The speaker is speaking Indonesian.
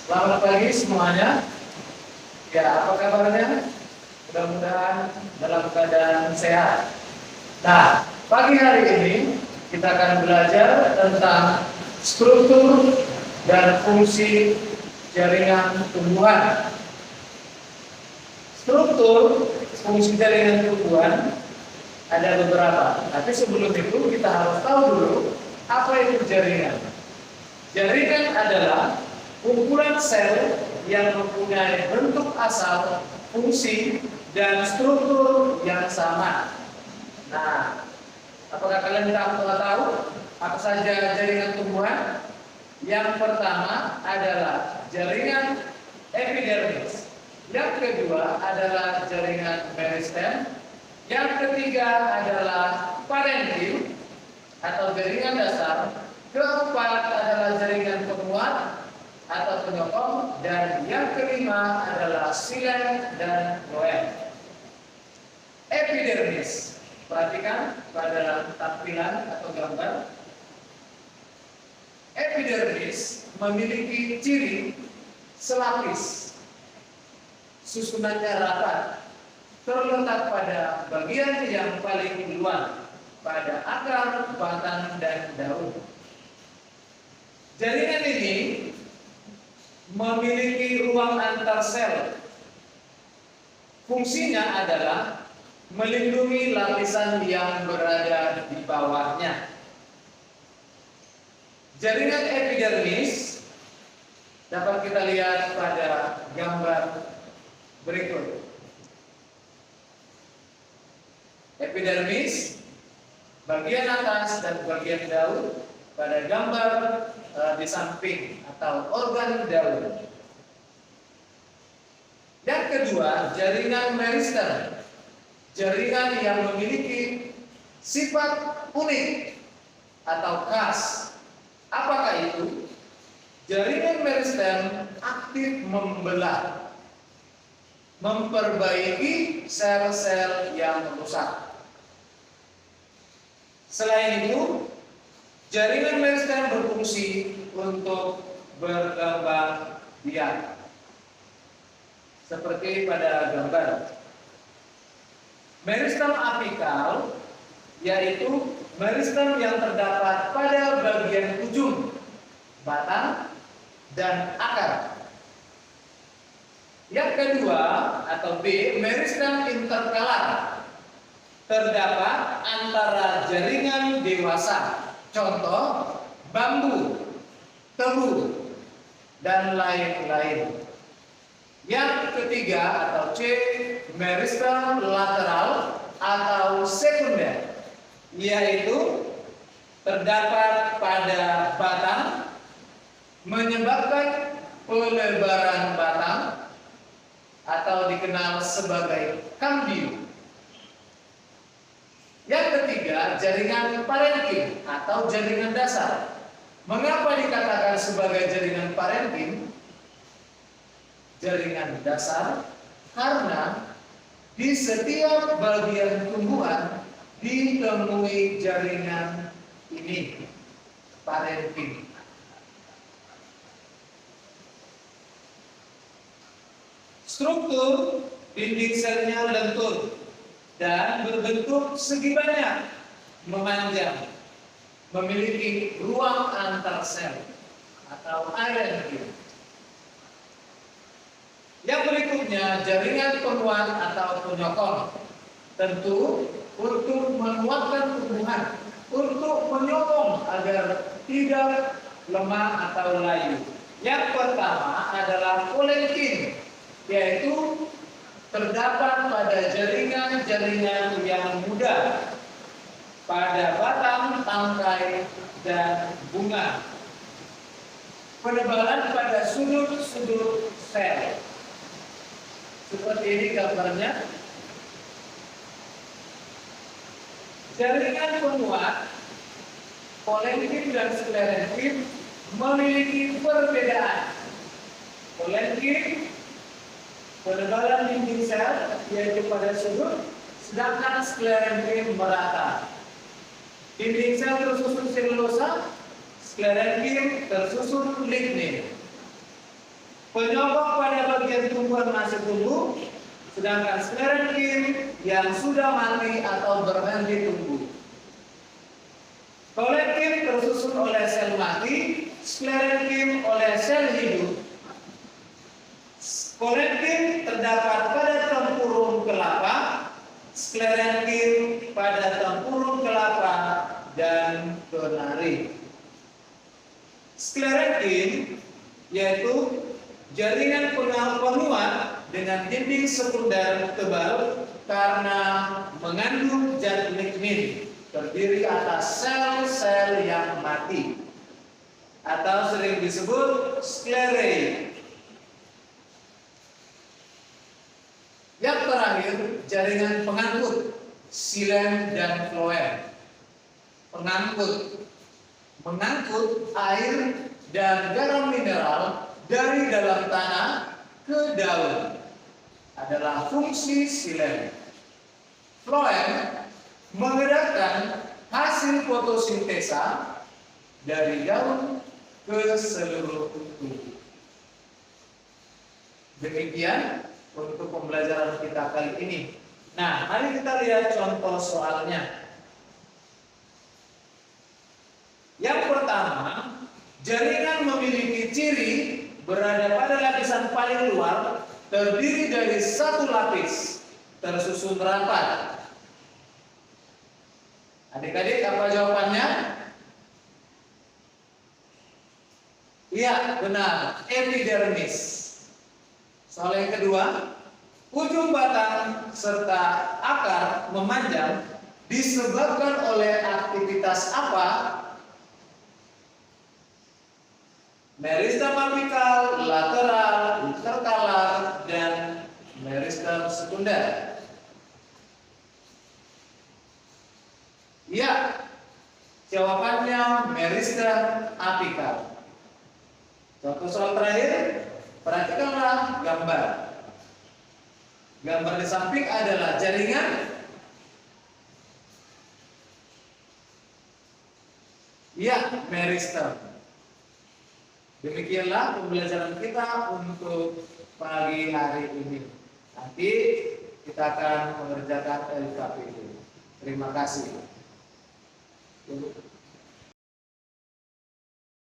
Selamat pagi semuanya. Ya, apa kabarnya? Mudah-mudahan dalam keadaan sehat. Nah, pagi hari ini kita akan belajar tentang struktur dan fungsi jaringan tumbuhan. Struktur fungsi jaringan tumbuhan ada beberapa. Tapi sebelum itu kita harus tahu dulu apa itu jaringan. Jaringan adalah kumpulan sel yang mempunyai bentuk asal, fungsi, dan struktur yang sama. Nah, apakah kalian telah tahu apa saja jaringan tumbuhan? Yang pertama adalah jaringan epidermis. Yang kedua adalah jaringan meristem. Yang ketiga adalah parenkim atau jaringan dasar. Keempat adalah jaringan penguat atau penyokong, dan yang kelima adalah silen dan loem. Epidermis, perhatikan pada tampilan atau gambar. Epidermis memiliki ciri selapis, susunannya rapat, terletak pada bagian yang paling luar, pada akar, batang, dan daun. Jaringan ini memiliki ruang antar sel. Fungsinya adalah melindungi lapisan yang berada di bawahnya. Jaringan epidermis dapat kita lihat pada gambar berikut. Epidermis, bagian atas dan bagian daun pada gambar di samping atau organ daun. Yang kedua, jaringan meristem, jaringan yang memiliki sifat unik atau khas. Apakah itu? Jaringan meristem aktif membelah, memperbaiki sel-sel yang rusak. Selain itu, jaringan meristem berfungsi untuk berkembang biak. Seperti pada gambar. Meristem apikal yaitu meristem yang terdapat pada bagian ujung, batang, dan akar. Yang kedua atau B, meristem interkalar terdapat antara jaringan dewasa. Contoh, bambu, tebu, dan lain-lain. Yang ketiga atau C, meristem lateral atau sekunder, yaitu terdapat pada batang, menyebabkan pelebaran batang atau dikenal sebagai kambium. Yang ketiga, jaringan parenkim atau jaringan dasar. Mengapa dikatakan sebagai jaringan parenkim? Jaringan dasar karena di setiap bagian tumbuhan ditemui jaringan ini, parenkim. Struktur dinding selnya lentur dan berbentuk segi banyak, memanjang, memiliki ruang antar sel atau aerenkim. Yang berikutnya, jaringan penguat atau penyokong. Tentu untuk menguatkan tumbuhan, untuk menyokong agar tidak lemah atau layu. Yang pertama adalah kolenkin, yaitu terdapat pada jaringan-jaringan yang muda pada batang, tangkai, dan bunga. Penebalan pada sudut-sudut sel. Seperti ini gambarnya. Jaringan penguat, kolenkin dan sklerenkim memiliki perbedaan. Kolenkin penebalan dinding sel yaitu pada sudut, sedangkan sklerenkim merata. Dinding sel tersusun selulosa, sklerenkim tersusun lignin. tumbuhan masih tumbuh, sedangkan sklerenkim yang sudah mati atau berhenti tumbuh. Kolenkim tersusun oleh sel mati, sklerenkim oleh sel hidup. Kolenkim terdapat pada tempurung kelapa, sklerenkim pada tempurung kelapa dan kenari. Sklerenkim yaitu jaringan penguat dengan dinding sekunder tebal karena mengandung zat lignin, terdiri atas sel-sel yang mati atau sering disebut sklerei. Yang terakhir, jaringan pengangkut, xilem dan floem. Pengangkut mengangkut air dan garam mineral dari dalam tanah ke daun adalah fungsi xilem. Floem mengedarkan hasil fotosintesa dari daun ke seluruh tubuh. Demikian untuk pembelajaran kita kali ini. Nah, mari kita lihat contoh soalnya. Yang pertama, jaringan memiliki ciri berada pada lapisan paling luar, terdiri dari satu lapis, tersusun rapat. Adik-adik, apa jawabannya? Iya, benar, epidermis. Soal yang kedua, ujung batang serta akar memanjang disebabkan oleh aktivitas apa? Meristem apikal, lateral, interkalar, dan meristem sekunder. Ya, jawabannya meristem apikal. Contoh soal terakhir, perhatikanlah gambar. Gambar di samping adalah jaringan. Ya, meristem. Demikianlah pembelajaran kita untuk pagi hari ini. Nanti kita akan mengerjakan LKPD. Terima kasih.